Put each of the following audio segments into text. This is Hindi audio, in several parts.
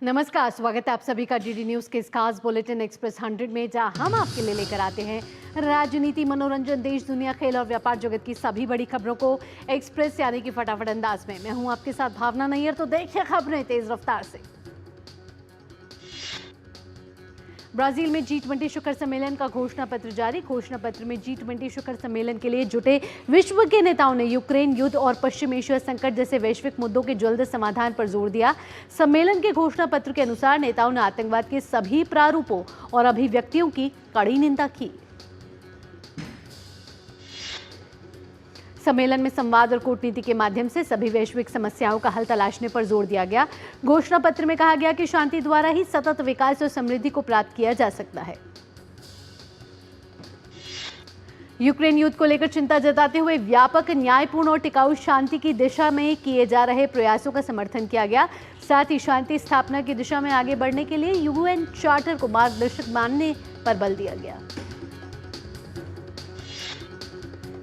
नमस्कार, स्वागत है आप सभी का डीडी न्यूज के इस खास बुलेटिन एक्सप्रेस 100 में, जहां हम आपके लिए लेकर आते हैं राजनीति, मनोरंजन, देश दुनिया, खेल और व्यापार जगत की सभी बड़ी खबरों को एक्सप्रेस यानी कि फटाफट अंदाज में। मैं हूं आपके साथ भावना नैयर। तो देखिए खबरें तेज रफ्तार से। ब्राजील में G20 शिखर सम्मेलन का घोषणा पत्र जारी। घोषणा पत्र में G20 शिखर सम्मेलन के लिए जुटे विश्व के नेताओं ने यूक्रेन युद्ध और पश्चिम एशिया संकट जैसे वैश्विक मुद्दों के जल्द समाधान पर जोर दिया। सम्मेलन के घोषणा पत्र के अनुसार नेताओं ने आतंकवाद के सभी प्रारूपों और अभिव्यक्तियों की कड़ी निंदा की। सम्मेलन में संवाद और कूटनीति के माध्यम से सभी वैश्विक समस्याओं का हल तलाशने पर जोर दिया गया। घोषणा पत्र में कहा गया कि शांति द्वारा ही सतत विकास और समृद्धि को प्राप्त किया जा सकता है। यूक्रेन युद्ध को लेकर चिंता जताते हुए व्यापक, न्यायपूर्ण और टिकाऊ शांति की दिशा में किए जा रहे प्रयासों का समर्थन किया गया। साथ ही शांति स्थापना की दिशा में आगे बढ़ने के लिए UN चार्टर को मार्गदर्शक मानने पर बल दिया गया।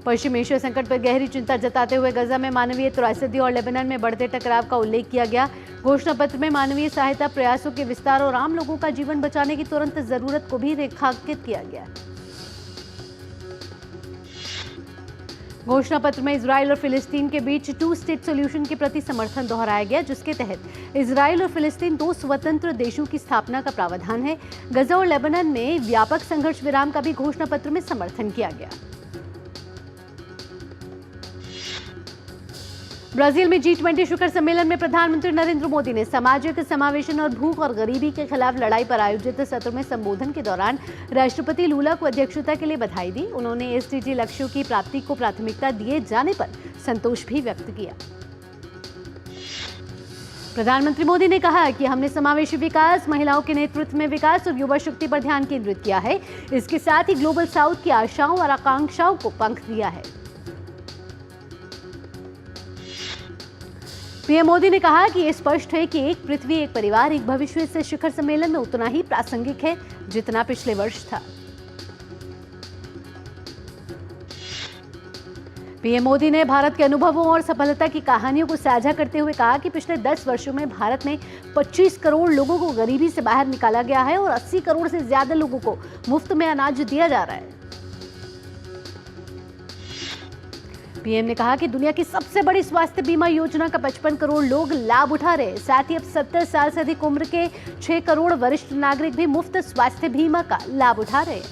पश्चिम एशिया संकट पर गहरी चिंता जताते हुए गजा में मानवीय त्रासदी और लेबनान में बढ़ते टकराव का उल्लेख किया गया। घोषणा पत्र में मानवीय सहायता प्रयासों के विस्तार और आम लोगों का जीवन बचाने की तुरंत जरूरत को भी रेखांकित किया गया। घोषणा पत्र में इजराइल और फिलिस्तीन के बीच 2 स्टेट सॉल्यूशन के प्रति समर्थन दोहराया गया, जिसके तहत इजराइल और फिलिस्तीन 2 स्वतंत्र देशों की स्थापना का प्रावधान है। गजा और लेबनान में व्यापक संघर्ष विराम का भी घोषणा पत्र में समर्थन किया गया। ब्राजील में G20 शिखर सम्मेलन में प्रधानमंत्री नरेंद्र मोदी ने सामाजिक समावेशन और भूख और गरीबी के खिलाफ लड़ाई पर आयोजित सत्र में संबोधन के दौरान राष्ट्रपति लूला को अध्यक्षता के लिए बधाई दी। उन्होंने SDG लक्ष्यों की प्राप्ति को प्राथमिकता दिए जाने पर संतोष भी व्यक्त किया। प्रधानमंत्री मोदी ने कहा कि हमने समावेशी विकास, महिलाओं के नेतृत्व में विकास और युवा शक्ति पर ध्यान केंद्रित किया है। इसके साथ ही ग्लोबल साउथ की आशाओं और आकांक्षाओं को पंख दिया है। पीएम मोदी ने कहा कि यह स्पष्ट है कि एक पृथ्वी एक परिवार एक भविष्य से शिखर सम्मेलन में उतना ही प्रासंगिक है जितना पिछले वर्ष था। पीएम मोदी ने भारत के अनुभवों और सफलता की कहानियों को साझा करते हुए कहा कि पिछले 10 वर्षों में भारत में 25 करोड़ लोगों को गरीबी से बाहर निकाला गया है और 80 करोड़ से ज्यादा लोगों को मुफ्त में अनाज दिया जा रहा है। पीएम ने कहा कि दुनिया की सबसे बड़ी स्वास्थ्य बीमा योजना का 55 करोड़ लोग लाभ उठा रहे हैं। साथ ही अब 70 साल से अधिक उम्र के 6 करोड़ वरिष्ठ नागरिक भी मुफ्त स्वास्थ्य बीमा का लाभ उठा रहे हैं।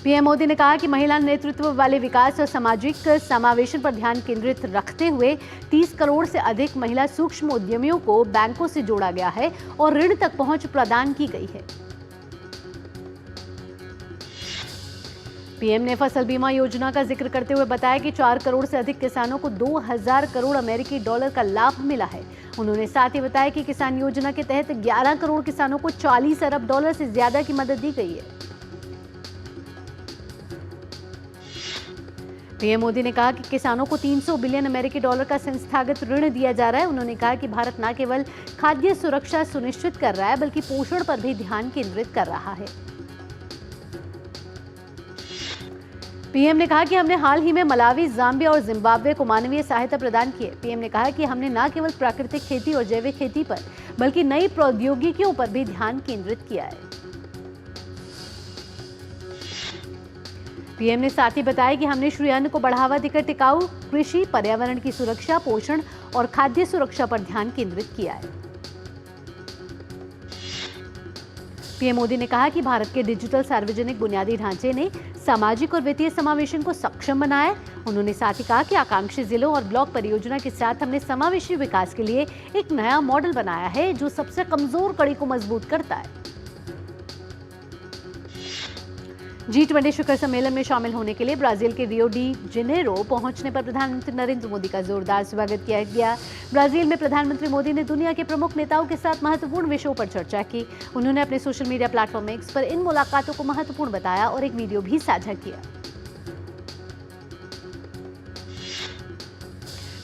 पीएम मोदी ने कहा कि महिला नेतृत्व वाले विकास और सामाजिक समावेशन पर ध्यान केंद्रित रखते हुए 30 करोड़ से अधिक महिला सूक्ष्म उद्यमियों को बैंकों से जोड़ा गया है और ऋण तक पहुंच प्रदान की गई है। पीएम ने फसल बीमा योजना का जिक्र करते हुए बताया कि 4 करोड़ से अधिक किसानों को 2000 करोड़ अमेरिकी डॉलर का लाभ मिला है। उन्होंने साथ ही बताया कि किसान योजना के तहत 11 करोड़ किसानों को 40 अरब डॉलर से ज्यादा की मदद दी गई है। पीएम मोदी ने कहा कि किसानों को 300 बिलियन अमेरिकी डॉलर का संस्थागत ऋण दिया जा रहा है। उन्होंने कहा कि भारत न केवल खाद्य सुरक्षा सुनिश्चित कर रहा है बल्कि पोषण पर भी ध्यान केंद्रित कर रहा है। पीएम ने कहा कि हमने हाल ही में मलावी, जाम्बिया और जिम्बाब्वे को मानवीय सहायता प्रदान की है। पीएम ने कहा कि हमने न केवल प्राकृतिक खेती और जैविक खेती पर बल्कि नई प्रौद्योगिकियों पर भी ध्यान केंद्रित किया है। पीएम ने साथ ही बताया कि हमने श्री अन्न को बढ़ावा देकर टिकाऊ कृषि, पर्यावरण की सुरक्षा, पोषण और खाद्य सुरक्षा पर ध्यान केंद्रित किया है। पीएम मोदी ने कहा कि भारत के डिजिटल सार्वजनिक बुनियादी ढांचे ने सामाजिक और वित्तीय समावेशन को सक्षम बनाया है। उन्होंने साथ ही कहा कि आकांक्षी जिलों और ब्लॉक परियोजना के साथ हमने समावेशी विकास के लिए एक नया मॉडल बनाया है जो सबसे कमजोर कड़ी को मजबूत करता है। G20 शिखर सम्मेलन में शामिल होने के लिए ब्राजील के रियो डी जेनेरो पहुंचने पर प्रधानमंत्री नरेंद्र मोदी का जोरदार स्वागत किया गया। ब्राजील में प्रधानमंत्री मोदी ने दुनिया के प्रमुख नेताओं के साथ महत्वपूर्ण विषयों पर चर्चा की। उन्होंने अपने सोशल मीडिया प्लेटफॉर्म X पर इन मुलाकातों को महत्वपूर्ण बताया और एक वीडियो भी साझा किया।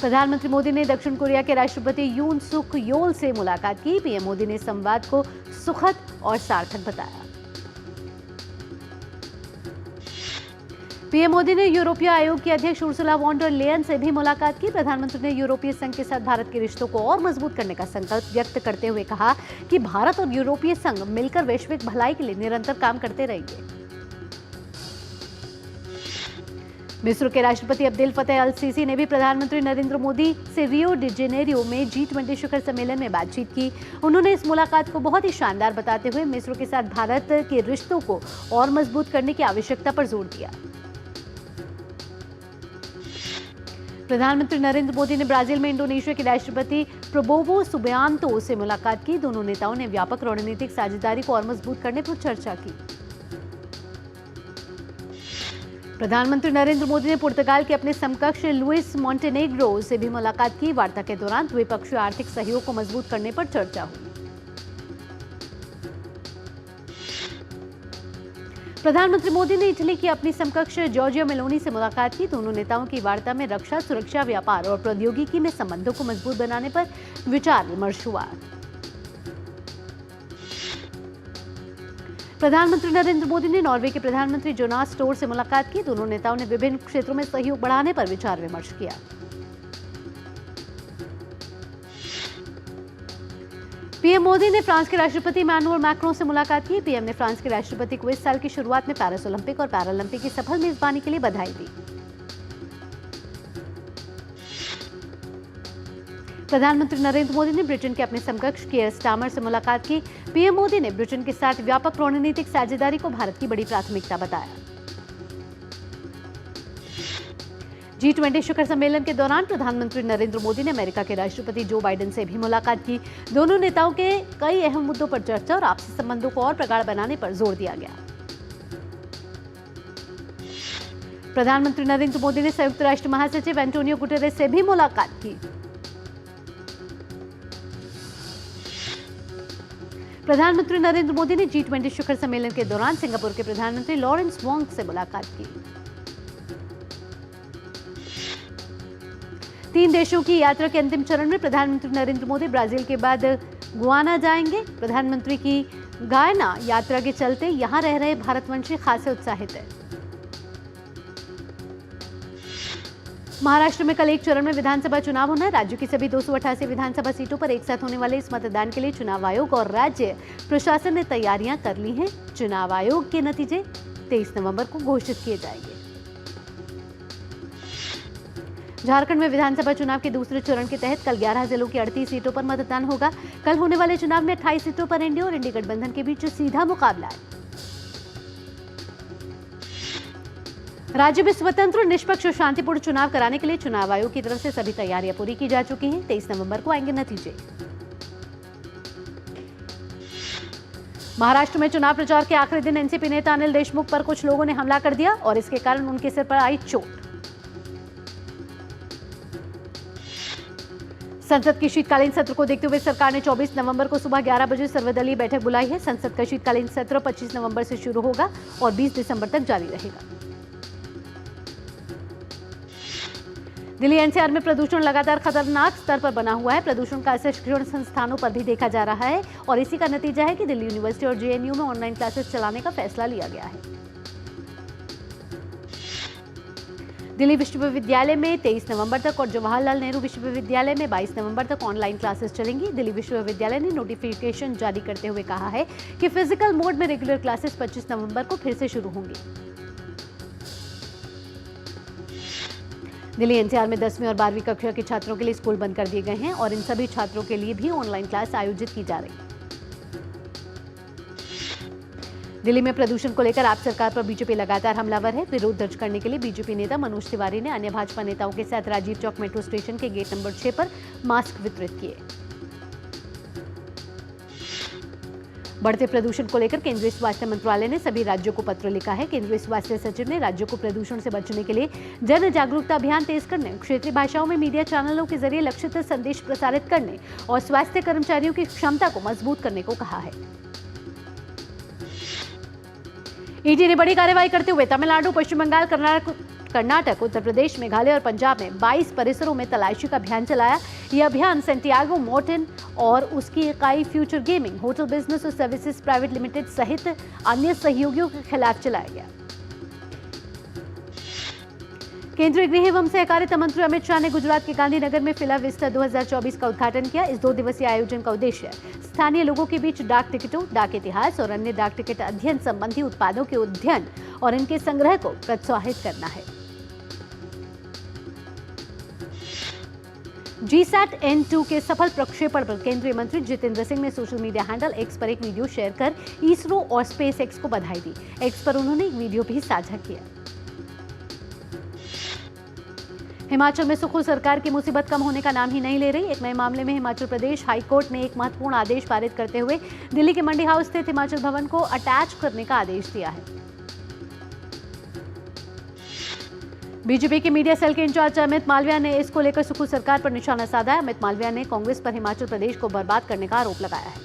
प्रधानमंत्री मोदी ने दक्षिण कोरिया के राष्ट्रपति यून सुक योल से मुलाकात की। पीएम मोदी ने संवाद को सुखद और सार्थक बताया। पीएम मोदी ने यूरोपीय आयोग की अध्यक्ष उर्सुला वॉन डर लेयन से भी मुलाकात की। प्रधानमंत्री ने यूरोपीय संघ के साथ भारत के रिश्तों को और मजबूत करने का संकल्प व्यक्त करते हुए कहा कि भारत और यूरोपीय संघ मिलकर वैश्विक भलाई के लिए निरंतर काम करते रहेंगे। मिस्र के राष्ट्रपति अब्देल फतेह अल सीसी ने भी प्रधानमंत्री नरेंद्र मोदी से रियो डी जेनेरियो में G20 शिखर सम्मेलन में बातचीत की। उन्होंने इस मुलाकात को बहुत ही शानदार बताते हुए मिस्र के साथ भारत के रिश्तों को और मजबूत करने की आवश्यकता पर जोर दिया। प्रधानमंत्री नरेंद्र मोदी ने ब्राजील में इंडोनेशिया के राष्ट्रपति प्रबोवो सुबियांतो से मुलाकात की। दोनों नेताओं ने व्यापक रणनीतिक साझेदारी को और मजबूत करने पर चर्चा की। प्रधानमंत्री नरेंद्र मोदी ने पुर्तगाल के अपने समकक्ष लुइस मोंटेनेग्रो से भी मुलाकात की। वार्ता के दौरान द्विपक्षीय आर्थिक सहयोग को मजबूत करने पर चर्चा हुई। प्रधानमंत्री मोदी ने इटली की अपनी समकक्ष जॉर्जिया मेलोनी से मुलाकात की। दोनों नेताओं की वार्ता में रक्षा, सुरक्षा, व्यापार और प्रौद्योगिकी में संबंधों को मजबूत बनाने पर विचार विमर्श हुआ। प्रधानमंत्री नरेंद्र मोदी ने नॉर्वे के प्रधानमंत्री जोनास स्टोर से मुलाकात की। दोनों नेताओं ने विभिन्न क्षेत्रों में सहयोग बढ़ाने पर विचार विमर्श किया। पीएम मोदी ने फ्रांस के राष्ट्रपति इमैनुअल मैक्रों से मुलाकात की। पीएम ने फ्रांस के राष्ट्रपति को इस साल की शुरुआत में पेरिस ओलंपिक और पैरालंपिक की सफल मेजबानी के लिए बधाई दी। प्रधानमंत्री नरेंद्र मोदी ने ब्रिटेन के अपने समकक्ष कीयर स्टार्मर से मुलाकात की। पीएम मोदी ने ब्रिटेन के साथ व्यापक रणनीतिक साझेदारी को भारत की बड़ी प्राथमिकता बताया। G20 शिखर सम्मेलन के दौरान प्रधानमंत्री नरेंद्र मोदी ने अमेरिका के राष्ट्रपति जो बाइडेन से भी मुलाकात की। दोनों नेताओं के कई अहम मुद्दों पर चर्चा और आपसी संबंधों को और प्रगाढ़ बनाने पर जोर दिया गया। प्रधानमंत्री नरेंद्र मोदी ने संयुक्त राष्ट्र महासचिव एंटोनियो गुटेरेस से भी मुलाकात की। प्रधानमंत्री नरेंद्र मोदी ने G20 शिखर सम्मेलन के दौरान सिंगापुर के प्रधानमंत्री लॉरेंस वोंग से मुलाकात की। 3 देशों की यात्रा के अंतिम चरण में प्रधानमंत्री नरेंद्र मोदी ब्राजील के बाद गुआना जाएंगे। प्रधानमंत्री की गायना यात्रा के चलते यहां रह रहे भारतवंशी खासे उत्साहित हैं। महाराष्ट्र में कल एक चरण में विधानसभा चुनाव होना है। राज्य की सभी 288 विधानसभा सीटों पर एक साथ होने वाले इस मतदान के लिए चुनाव आयोग और राज्य प्रशासन ने तैयारियां कर ली हैं। चुनाव आयोग के नतीजे 23 नवंबर को घोषित किए जाएंगे। झारखंड में विधानसभा चुनाव के दूसरे चरण के तहत कल 11 जिलों की 38 सीटों पर मतदान होगा। कल होने वाले चुनाव में 28 सीटों पर एनडीए और इंडी गठबंधन के बीच सीधा मुकाबला है। राज्य में स्वतंत्र, निष्पक्ष और शांतिपूर्ण चुनाव कराने के लिए चुनाव आयोग की तरफ से सभी तैयारियां पूरी की जा चुकी हैं। 23 नवंबर को आएंगे नतीजे। महाराष्ट्र में चुनाव प्रचार के आखिरी दिन एनसीपी नेता अनिल देशमुख पर कुछ लोगों ने हमला कर दिया और इसके कारण उनके सिर पर आई चोट। संसद के शीतकालीन सत्र को देखते हुए सरकार ने 24 नवंबर को सुबह 11 बजे सर्वदलीय बैठक बुलाई है। संसद का शीतकालीन सत्र 25 नवंबर से शुरू होगा और 20 दिसंबर तक जारी रहेगा। दिल्ली एनसीआर में प्रदूषण लगातार खतरनाक स्तर पर बना हुआ है। प्रदूषण का असर शिक्षण संस्थानों पर भी देखा जा रहा है और इसी का नतीजा है कि दिल्ली यूनिवर्सिटी और जेएनयू में ऑनलाइन क्लासेस चलाने का फैसला लिया गया है। दिल्ली विश्वविद्यालय में 23 नवंबर तक और जवाहरलाल नेहरू विश्वविद्यालय में 22 नवंबर तक ऑनलाइन क्लासेस चलेंगी। दिल्ली विश्वविद्यालय ने नोटिफिकेशन जारी करते हुए कहा है कि फिजिकल मोड में रेगुलर क्लासेस 25 नवंबर को फिर से शुरू होंगी। दिल्ली एनसीआर में 10वीं और 12वीं कक्षा के छात्रों के लिए स्कूल बंद कर दिए गए हैं और इन सभी छात्रों के लिए भी ऑनलाइन क्लास आयोजित की जा रही है। दिल्ली में प्रदूषण को लेकर आप सरकार पर बीजेपी लगातार हमलावर है। विरोध दर्ज करने के लिए बीजेपी नेता मनोज तिवारी ने अन्य भाजपा नेताओं के साथ राजीव चौक मेट्रो स्टेशन के गेट नंबर 6 पर मास्क वितरित किए। बढ़ते प्रदूषण को लेकर केंद्रीय स्वास्थ्य मंत्रालय ने सभी राज्यों को पत्र लिखा है। केंद्रीय स्वास्थ्य सचिव ने राज्यों को प्रदूषण से बचने के लिए जन जागरूकता अभियान तेज करने, क्षेत्रीय भाषाओं में मीडिया चैनलों के जरिए लक्षित संदेश प्रसारित करने और स्वास्थ्य कर्मचारियों की क्षमता को मजबूत करने को कहा है। ईडी ने बड़ी कार्रवाई करते हुए तमिलनाडु, पश्चिम बंगाल, कर्नाटक, उत्तर प्रदेश, मेघालय और पंजाब में 22 परिसरों में तलाशी का अभियान चलाया। यह अभियान सैंटियागो मोर्टन और उसकी इकाई फ्यूचर गेमिंग, होटल बिजनेस और सर्विसेज प्राइवेट लिमिटेड सहित अन्य सहयोगियों के खिलाफ चलाया गया। केंद्रीय गृह एवं सहकारिता मंत्री अमित शाह ने गुजरात के गांधीनगर में फिला विस्टा 2024 का उद्घाटन किया। इस 2 दिवसीय आयोजन का उद्देश्य स्थानीय लोगों के बीच डाक टिकटों, डाक इतिहास और अन्य डाक टिकट अध्ययन संबंधी उत्पादों के अध्ययन और इनके संग्रह को प्रोत्साहित करना है। GSAT-N2 के सफल प्रक्षेपण पर केंद्रीय मंत्री जितेंद्र सिंह ने सोशल मीडिया हैंडल एक्स पर एक वीडियो शेयर कर इसरो और स्पेस एक्स को बधाई दी। एक्स पर उन्होंने एक वीडियो भी साझा किया। हिमाचल में सुखू सरकार की मुसीबत कम होने का नाम ही नहीं ले रही। एक नए मामले में हिमाचल प्रदेश हाई कोर्ट ने एक महत्वपूर्ण आदेश पारित करते हुए दिल्ली के मंडी हाउस स्थित हिमाचल भवन को अटैच करने का आदेश दिया है। बीजेपी के मीडिया सेल के इंचार्ज अमित मालविया ने इसको लेकर सुखू सरकार पर निशाना साधा है। अमित मालविया ने कांग्रेस पर हिमाचल प्रदेश को बर्बाद करने का आरोप लगाया है।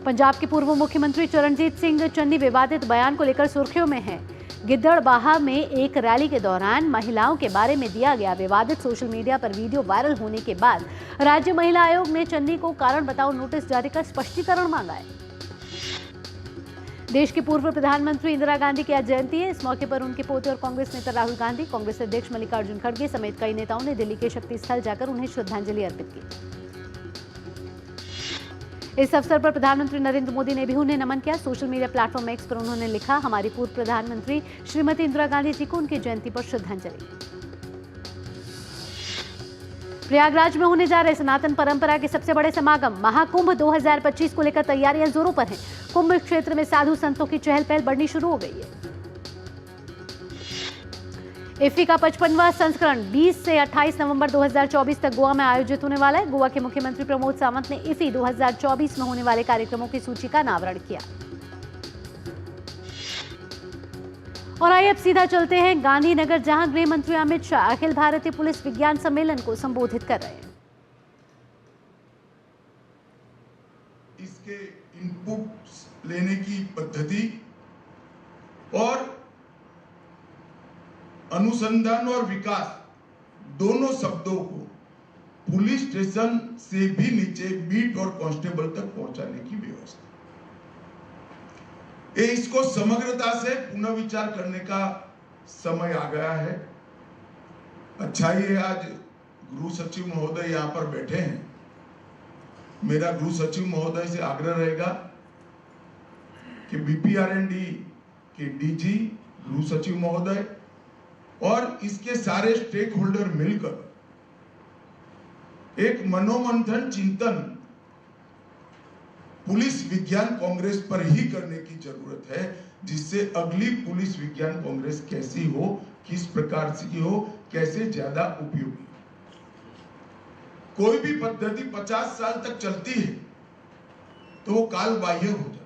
पंजाब के पूर्व मुख्यमंत्री चरणजीत सिंह चन्नी विवादित बयान को लेकर सुर्खियों में हैं। गिद्दड़बाहा में एक रैली के दौरान महिलाओं के बारे में दिया गया विवादित सोशल मीडिया पर वीडियो वायरल होने के बाद राज्य महिला आयोग ने चन्नी को कारण बताओ नोटिस जारी कर स्पष्टीकरण मांगा है। देश के पूर्व प्रधानमंत्री इंदिरा गांधी की आज जयंती है। इस मौके पर उनके पोते और कांग्रेस नेता राहुल गांधी, कांग्रेस अध्यक्ष मल्लिकार्जुन खड़गे समेत कई नेताओं ने दिल्ली के शक्ति स्थल जाकर उन्हें श्रद्धांजलि अर्पित की। इस अवसर पर प्रधानमंत्री नरेंद्र मोदी ने भी उन्हें नमन किया। सोशल मीडिया प्लेटफॉर्म एक्स पर उन्होंने लिखा, हमारी पूर्व प्रधानमंत्री श्रीमती इंदिरा गांधी जी को उनकी जयंती पर श्रद्धांजलि। प्रयागराज में होने जा रहे सनातन परंपरा के सबसे बड़े समागम महाकुंभ 2025 को लेकर तैयारियां जोरों पर हैं। कुंभ क्षेत्र में साधु संतों की चहल पहल बढ़नी शुरू हो गई है। इफ्फी का 55वां संस्करण 20 से 28 नवंबर 2024 तक गोवा में आयोजित होने वाला है। गोवा के मुख्यमंत्री प्रमोद सावंत ने इफ्फी 2024 में होने वाले कार्यक्रमों की सूची का अनावरण किया। और आइए अब सीधा चलते हैं गांधीनगर, जहां गृह मंत्री अमित शाह अखिल भारतीय पुलिस विज्ञान सम्मेलन को संबोधित कर रहे हैं। इसके इनपुट लेने की पद्धति और अनुसंधान और विकास दोनों शब्दों को पुलिस स्टेशन से भी नीचे बीट और कांस्टेबल तक पहुंचाने की व्यवस्था, इसको समग्रता से पुनर्विचार करने का समय आ गया है। अच्छा ही है आज गृह सचिव महोदय यहाँ पर बैठे हैं। मेरा गृह सचिव महोदय से आग्रह रहेगा कि BPRND के DG, गृह सचिव महोदय और इसके सारे स्टेक होल्डर मिलकर एक मनोमंथन चिंतन पुलिस विज्ञान कांग्रेस पर ही करने की जरूरत है, जिससे अगली पुलिस विज्ञान कांग्रेस कैसी हो, किस प्रकार की हो, कैसे ज्यादा उपयोगी। कोई भी पद्धति 50 साल तक चलती है तो वो काल बाह्य हो जाता,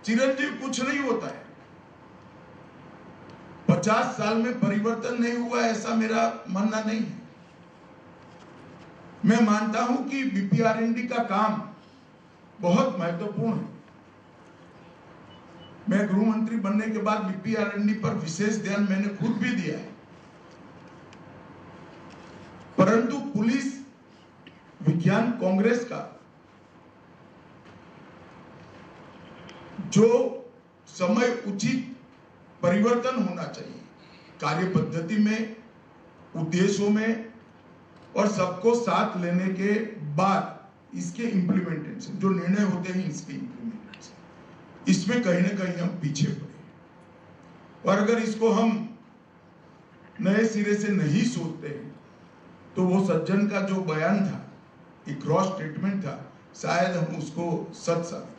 चिरंजीव कुछ नहीं होता है। 50 साल में परिवर्तन नहीं हुआ ऐसा मेरा मानना नहीं है। मैं मानता हूं कि BPRND का काम बहुत महत्वपूर्ण है। मैं गृह मंत्री बनने के बाद BPRND पर विशेष ध्यान मैंने खुद भी दिया है, परंतु पुलिस विज्ञान कांग्रेस का जो समय उचित परिवर्तन होना चाहिए कार्य पद्धति में, उद्देश्यों में और सबको साथ लेने के बाद इसके इम्प्लीमेंटेशन, जो निर्णय होते हैं इसके इम्प्लीमेंटेशन, इसमें कहीं ना कहीं हम पीछे पड़े। और अगर इसको हम नए सिरे से नहीं सोचते हैं तो वो सज्जन का जो बयान था, एक क्रॉस स्टेटमेंट था, शायद हम उसको सच साबित।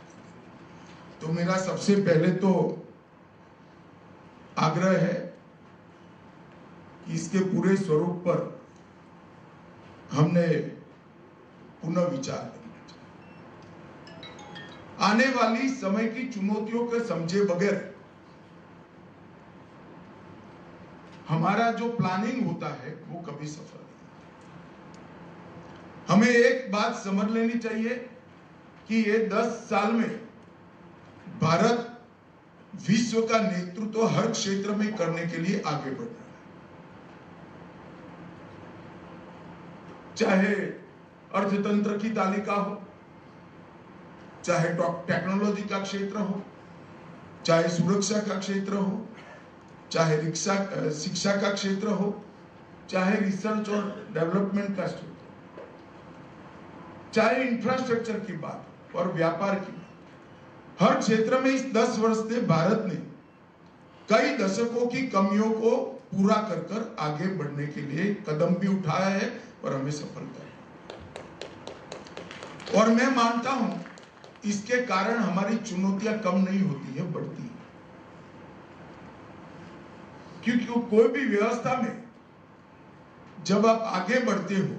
तो मेरा सबसे पहले तो आग्रह है कि इसके पूरे स्वरूप पर हमने पुनः विचार करना चाहिए। आने वाली समय की चुनौतियों को समझे बगैर हमारा जो प्लानिंग होता है वो कभी सफल नहीं। हमें एक बात समझ लेनी चाहिए कि ये 10 साल में भारत विश्व का नेतृत्व हर क्षेत्र में करने के लिए आगे बढ़ रहा है, चाहे अर्थतंत्र की तालिका हो, चाहे टेक्नोलॉजी का क्षेत्र हो, चाहे सुरक्षा का क्षेत्र हो, चाहे शिक्षा का क्षेत्र हो, चाहे रिसर्च और डेवलपमेंट का क्षेत्र, चाहे इंफ्रास्ट्रक्चर की बात और व्यापार की बात, हर क्षेत्र में इस 10 वर्ष से भारत ने कई दशकों की कमियों को पूरा कर आगे बढ़ने के लिए कदम भी उठाया है और हमें सफलता है। और मैं मानता हूं इसके कारण हमारी चुनौतियां कम नहीं होती है, बढ़ती है। क्योंकि कोई भी व्यवस्था में जब आप आगे बढ़ते हो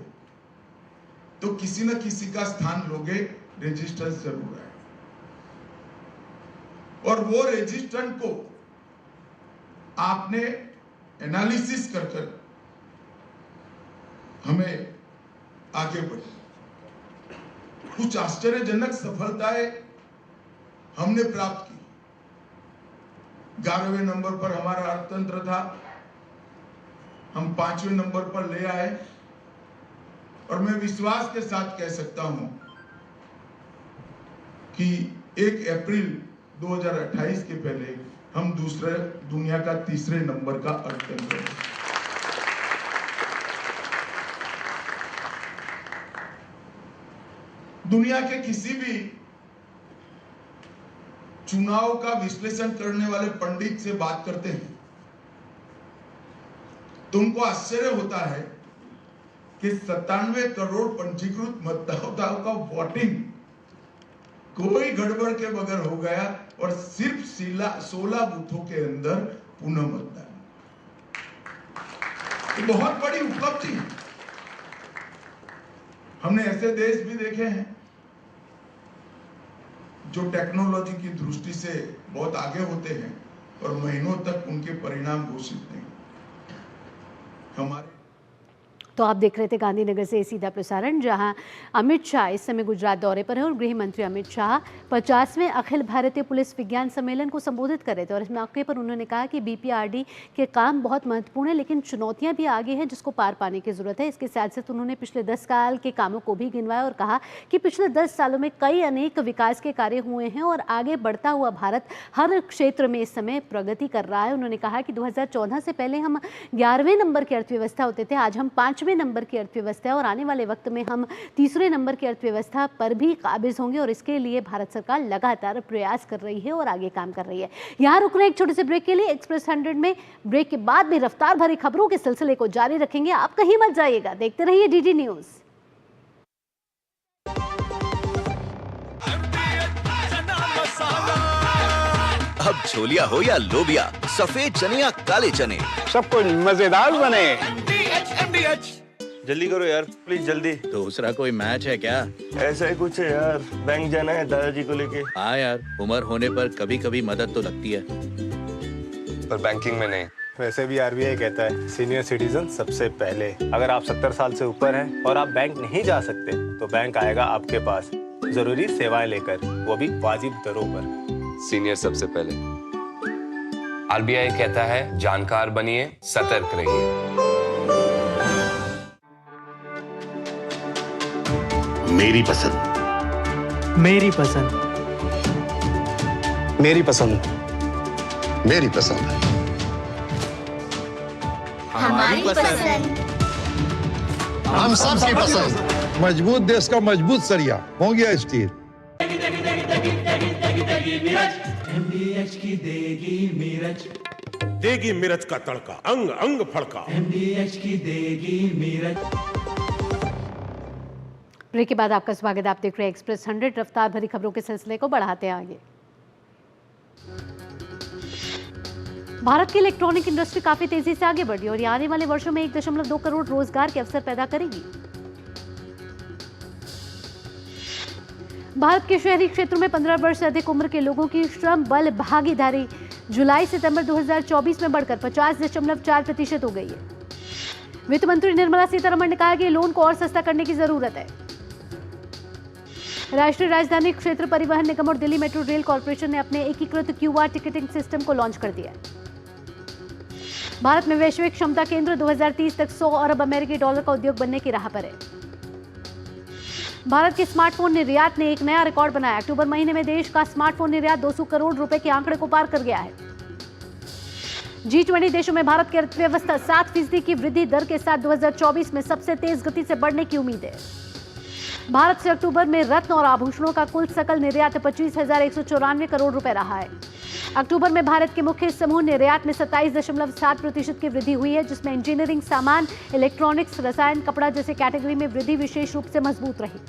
तो किसी न किसी का स्थान लोगे, रेजिस्टेंस जरूर है। और वो रेजिस्टेंस को आपने एनालिसिस कर हमें आगे बढ़े। कुछ आश्चर्यजनक सफलताएं हमने प्राप्त की। 11वें नंबर पर हमारा अर्थतंत्र था, हम 5वें नंबर पर ले आए। और मैं विश्वास के साथ कह सकता हूं कि 1 अप्रैल 2028 के पहले हम दुनिया का 3रे नंबर का अर्थतंत्र है। दुनिया के किसी भी चुनाव का विश्लेषण करने वाले पंडित से बात करते हैं तो उनको आश्चर्य होता है कि 97 करोड़ पंजीकृत मतदाताओं का वोटिंग कोई गड़बड़ के बगैर हो गया और सिर्फ 16 बूथों के अंदर पुनः मतदान। तो बहुत बड़ी उपलब्धि है। हमने ऐसे देश भी देखे हैं जो टेक्नोलॉजी की दृष्टि से बहुत आगे होते हैं और महीनों तक उनके परिणाम घोषित नहीं। हमारे तो आप देख रहे थे गांधीनगर से सीधा प्रसारण, जहां अमित शाह इस समय गुजरात दौरे पर हैं और गृह मंत्री अमित शाह 50वें अखिल भारतीय पुलिस विज्ञान सम्मेलन को संबोधित कर रहे थे। और इस मौके पर उन्होंने कहा कि बीपीआरडी के काम बहुत महत्वपूर्ण है, लेकिन चुनौतियां भी आगे हैं जिसको पार पाने की जरूरत है। इसके साथ साथ उन्होंने पिछले 10 साल के कामों को भी गिनवाया और कहा कि पिछले 10 सालों में कई अनेक विकास के कार्य हुए हैं और आगे बढ़ता हुआ भारत हर क्षेत्र में इस समय प्रगति कर रहा है। उन्होंने कहा कि 2014 से पहले हम 11वें नंबर की अर्थव्यवस्था होते थे, आज हम 5वें नंबर की अर्थव्यवस्था है और आने वाले वक्त में हम 3रे नंबर की अर्थव्यवस्था पर भी काबिज होंगे। और इसके लिए भारत सरकार लगातार प्रयास कर रही है और आगे काम कर रही है। यहां रुक रहे एक छोटे से ब्रेक के लिए। एक्सप्रेस 100 में ब्रेक के बाद भी रफ्तार भरी खबरों के सिलसिले को जारी रखेंगे। आप कहीं मत जाइएगा, देखते रहिए डीडी न्यूज। अब छोलिया हो या लोबिया, सफेद चने या काले चने, सब कुछ मजेदार बने। जल्दी करो यार, प्लीज जल्दी। दूसरा कोई मैच है क्या? ऐसा ही कुछ है यार, बैंक जाना है दादाजी को लेके। हाँ यार, उम्र होने पर कभी कभी मदद तो लगती है, पर बैंकिंग में नहीं। वैसे भी आरबीआई कहता है सीनियर सिटीजन सबसे पहले। अगर आप 70 साल से ऊपर हैं और आप बैंक नहीं जा सकते तो बैंक आएगा आपके पास जरूरी सेवाएं लेकर, वो भी वाजिब दरों पर। सीनियर सबसे पहले। आरबीआई कहता है जानकार बनिए, सतर्क रहिए। मेरी पसंद, मेरी पसंद, मेरी पसंद, मेरी पसंद, हमारी पसंद, हम सबकी पसंद। मजबूत देश का मजबूत सरिया हो गया स्टील। MDH की देगी मिर्च का तड़का, अंग अंग फड़का। MDH की देगी मिर्च। ब्रेक के बाद आपका स्वागत। आप देख रहे हैं एक्सप्रेस 100, रफ्तार भरी खबरों के सिलसिले को बढ़ाते हैं आगे। भारत की इलेक्ट्रॉनिक इंडस्ट्री काफी तेजी से आगे बढ़ी और ये आने वाले वर्षों में 1.2 करोड़ रोजगार के अवसर पैदा करेगी। भारत के शहरी क्षेत्रों में 15 वर्ष से अधिक उम्र के लोगों की श्रम बल भागीदारी जुलाई सितंबर 2024 में बढ़कर 50.4% हो गई है। वित्त मंत्री निर्मला सीतारमण ने कहा कि लोन को और सस्ता करने की जरूरत है। राष्ट्रीय राजधानी क्षेत्र परिवहन निगम और दिल्ली मेट्रो रेल कॉर्पोरेशन ने अपने एकीकृत QR टिकटिंग सिस्टम को लॉन्च कर दिया है। भारत में वैश्विक क्षमता केंद्र 2030 तक 100 अरब अमेरिकी डॉलर का उद्योग बनने की राह पर है। भारत के स्मार्टफोन निर्यात ने एक नया रिकॉर्ड बनाया। अक्टूबर महीने में देश का स्मार्टफोन निर्यात 200 करोड़ रुपए के आंकड़े को पार कर गया है। G20 देशों में भारत की अर्थव्यवस्था 7% की वृद्धि दर के साथ 2024 में सबसे तेज गति से बढ़ने की उम्मीद है। भारत से अक्टूबर में रत्न और आभूषणों का कुल सकल निर्यात 25,194 करोड़ रुपए रहा है। अक्टूबर में भारत के मुख्य समूह निर्यात में 27.7% की वृद्धि हुई है, जिसमें इंजीनियरिंग सामान, इलेक्ट्रॉनिक्स, रसायन, कपड़ा जैसे कैटेगरी में वृद्धि विशेष रूप से मजबूत रही।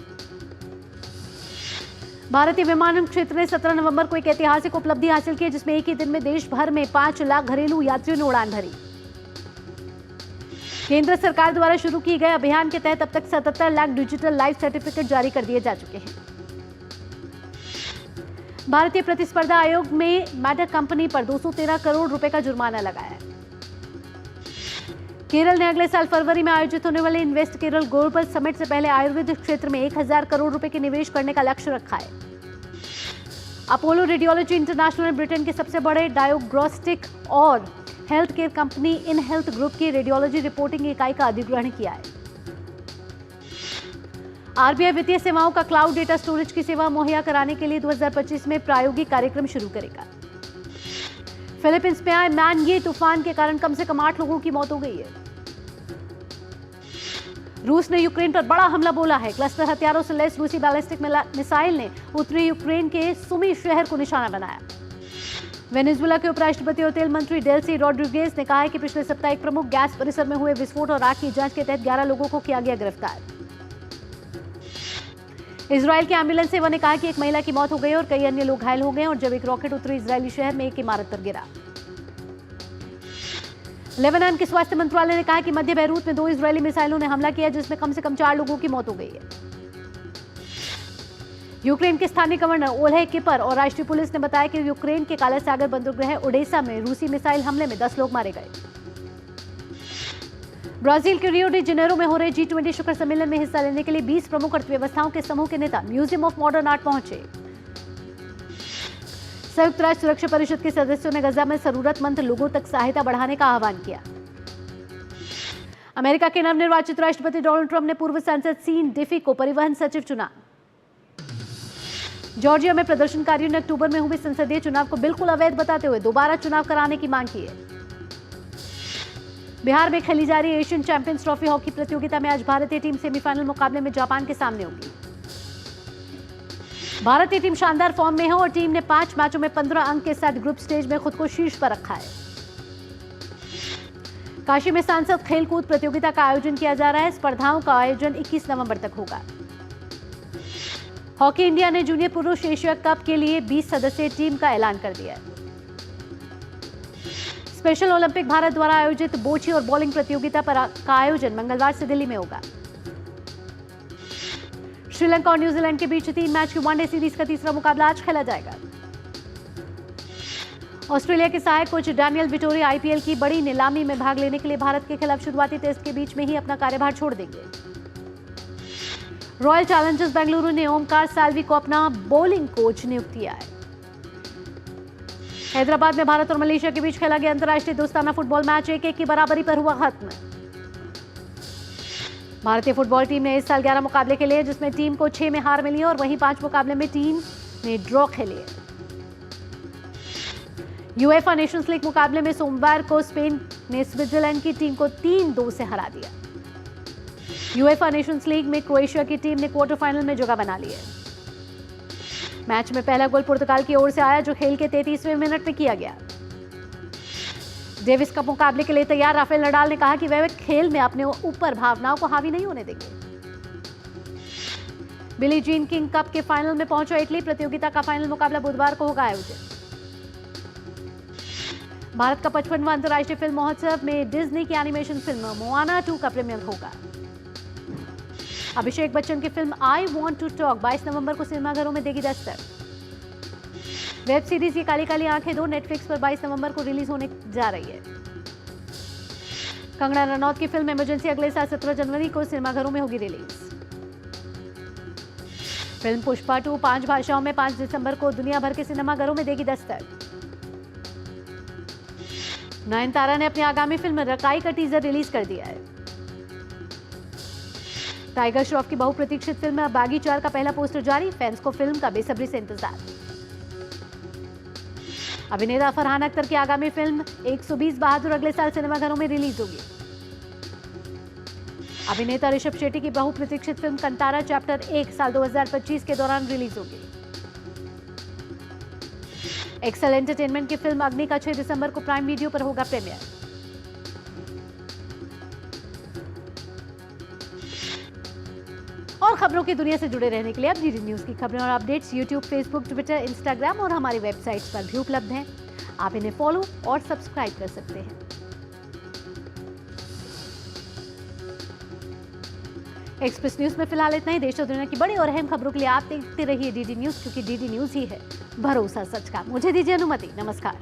भारतीय विमानन क्षेत्र ने 17 नवंबर को एक ऐतिहासिक उपलब्धि हासिल की, जिसमें एक ही दिन में देश भर में 5 लाख घरेलू यात्रियों ने उड़ान भरी। केंद्र सरकार द्वारा शुरू किए गए अभियान के तहत अब तक 77 लाख डिजिटल लाइफ सर्टिफिकेट जारी कर दिए जा चुके हैं। भारतीय प्रतिस्पर्धा आयोग में मैटर कंपनी पर 213 करोड़ रुपए का जुर्माना लगाया है। केरल ने अगले साल फरवरी में आयोजित होने वाले इन्वेस्ट केरल ग्लोबल समिट से पहले आयुर्वेदिक क्षेत्र में 1000 करोड़ रुपए के निवेश करने का लक्ष्य रखा है। अपोलो रेडियोलॉजी इंटरनेशनल ने ब्रिटेन के सबसे बड़े डायग्नोस्टिक और health care company in health group की रेडियोलॉजी रिपोर्टिंग इकाई का अधिग्रहण किया है। आरबीआई वित्तीय सेवाओं का क्लाउड डेटा स्टोरेज की सेवा मुहैया कराने के लिए 2025 में प्रायोगिक कार्यक्रम शुरू करेगा। फिलीपींस में आए मैनगी तूफान के कारण कम से कम 8 लोगों की मौत हो गई है। रूस ने यूक्रेन पर बड़ा हमला बोला है। क्लस्टर हथियारों से लैस रूसी बैलिस्टिक मिसाइल ने उत्तरी यूक्रेन के सुमी शहर को निशाना बनाया। वेनेजुएला के उपराष्ट्रपति और तेल मंत्री डेल्सी रॉड्रिगेज ने कहा है कि पिछले सप्ताह एक प्रमुख गैस परिसर में हुए विस्फोट और आग की जांच के तहत 11 लोगों को किया गया गिरफ्तार। इजराइल के एम्बुलेंस सेवा ने कहा कि एक महिला की मौत हो गई और कई अन्य लोग घायल हो गए और जब एक रॉकेट उत्तरी इजरायली शहर में एक इमारत पर गिरा। लेबनान के स्वास्थ्य मंत्रालय ने कहा कि मध्य बैरूत में 2 इजरायली मिसाइलों ने हमला किया, जिसमें कम से कम 4 लोगों की मौत हो गई है। यूक्रेन के स्थानीय गवर्नर ओलेह किपर और राष्ट्रीय पुलिस ने बताया कि यूक्रेन के काला सागर बंदरगाह ओडेसा में रूसी मिसाइल हमले में 10 लोग मारे गए। ब्राजील के रियो डी जेनेरो में हो रहे G20 शिखर सम्मेलन में हिस्सा लेने के लिए 20 प्रमुख अर्थव्यवस्थाओं के समूह के नेता म्यूजियम ऑफ मॉडर्न आर्ट पहुंचे। संयुक्त राष्ट्र सुरक्षा परिषद के सदस्यों ने गजा में जरूरतमंद लोगों तक सहायता बढ़ाने का आह्वान किया। अमेरिका के नवनिर्वाचित राष्ट्रपति डोनाल्ड ट्रंप ने पूर्व सांसद सीन डिफी को परिवहन सचिव चुना। जॉर्जिया में प्रदर्शनकारियों ने अक्टूबर में हुए संसदीय चुनाव को बिल्कुल अवैध बताते हुए दोबारा चुनाव कराने की मांग की है। बिहार में खेली जा रही एशियन चैंपियंस ट्रॉफी हॉकी प्रतियोगिता में आज भारतीय टीम सेमीफाइनल मुकाबले में जापान के सामने होगी। भारतीय टीम शानदार फॉर्म में है और टीम ने 5 मैचों में 15 अंक के साथ ग्रुप स्टेज में खुद को शीर्ष पर रखा है। काशी में सांसद खेलकूद प्रतियोगिता का आयोजन किया जा रहा है। स्पर्धाओं का आयोजन 21 नवंबर तक होगा। हॉकी इंडिया ने जूनियर पुरुष एशिया कप के लिए 20 सदस्यीय टीम का ऐलान कर दिया है। स्पेशल ओलंपिक भारत द्वारा आयोजित बोची और बॉलिंग प्रतियोगिता का आयोजन मंगलवार से दिल्ली में होगा। श्रीलंका और न्यूजीलैंड के बीच 3 मैच की वनडे सीरीज का तीसरा मुकाबला आज खेला जाएगा। ऑस्ट्रेलिया के सहायक कोच डैनियल विटोरी आईपीएल की बड़ी नीलामी में भाग लेने के लिए भारत के खिलाफ शुरुआती टेस्ट के बीच में ही अपना कार्यभार छोड़ देंगे। रॉयल चैलेंजर्स बेंगलुरु ने ओमकार साल्वी को अपना बॉलिंग कोच नियुक्त किया है। हैदराबाद में भारत और मलेशिया के बीच खेला गया अंतर्राष्ट्रीय दोस्ताना फुटबॉल मैच 1-1 की बराबरी पर हुआ खत्म। भारतीय फुटबॉल टीम ने इस साल 11 मुकाबले खेले हैं, जिसमें टीम को 6 में हार मिली है और वहीं 5 मुकाबले में टीम ने ड्रॉ खेले हैं। यूएफए नेशंस लीग मुकाबले में सोमवार को स्पेन ने स्विट्जरलैंड की टीम को 3-2 से हरा दिया। यूएफए नेशंस लीग में क्रोएशिया की टीम ने क्वार्टर फाइनल में जगह बना ली है। मैच में पहला गोल पुर्तगाल की ओर से आया, जो खेल के 33वें मिनट में किया गया। डेविस कप मुकाबले के लिए तैयार राफेल नडाल ने कहा कि वह खेल में अपने ऊपर भावनाओं को हावी नहीं होने देंगे। बिली जीन किंग कप के फाइनल में पहुंचा इटली। प्रतियोगिता का फाइनल मुकाबला बुधवार को होगा आयोजित। भारत का 55वां अंतर्राष्ट्रीय फिल्म महोत्सव में डिज्नी की एनिमेशन फिल्म मोआना 2 का प्रीमियर होगा। अभिषेक बच्चन की film I want to talk 22 नवंबर को सिनेमाघरों में देगी दस्तक। वेब सीरीज ये काली काली आंखें 2 नेटफ्लिक्स पर 22 नवंबर को रिलीज होने जा रही है। कंगना रनौत की फिल्म इमरजेंसी अगले साल 17 जनवरी को सिनेमाघरों में होगी रिलीज। फिल्म पुष्पा 2 5 भाषाओं में 5 दिसंबर को दुनिया भर के सिनेमाघरों में देगी दस्तक। नयनतारा ने अपनी आगामी फिल्म रकाई का टीजर रिलीज कर दिया है। टाइगर श्रॉफ की बहुप्रतीक्षित फिल्म बागी 4 का पहला पोस्टर जारी, फैंस को फिल्म का बेसब्री से इंतजार। अभिनेता फरहान अख्तर की आगामी फिल्म 120 बहादुर अगले साल सिनेमाघरों में रिलीज होगी। अभिनेता ऋषभ शेट्टी की बहुप्रतीक्षित फिल्म कंतारा चैप्टर 1 साल 2025 के दौरान रिलीज होगी। एक्सेल एंटरटेनमेंट की फिल्म अग्नि का 6 दिसंबर को प्राइम वीडियो पर होगा प्रीमियर। और खबरों की दुनिया से जुड़े रहने के लिए अब डीडी न्यूज की खबरें और updates YouTube, Facebook, Twitter, Instagram और हमारी वेबसाइट्स पर भी उपलब्ध हैं। आप इन्हें फॉलो और सब्सक्राइब कर सकते हैं। एक्सप्रेस न्यूज में फिलहाल इतना ही। देश और दुनिया की बड़ी और अहम खबरों के लिए आप देखते रहिए डीडी न्यूज, क्योंकि डीडी न्यूज ही है भरोसा सच का। मुझे दीजिए अनुमति। नमस्कार।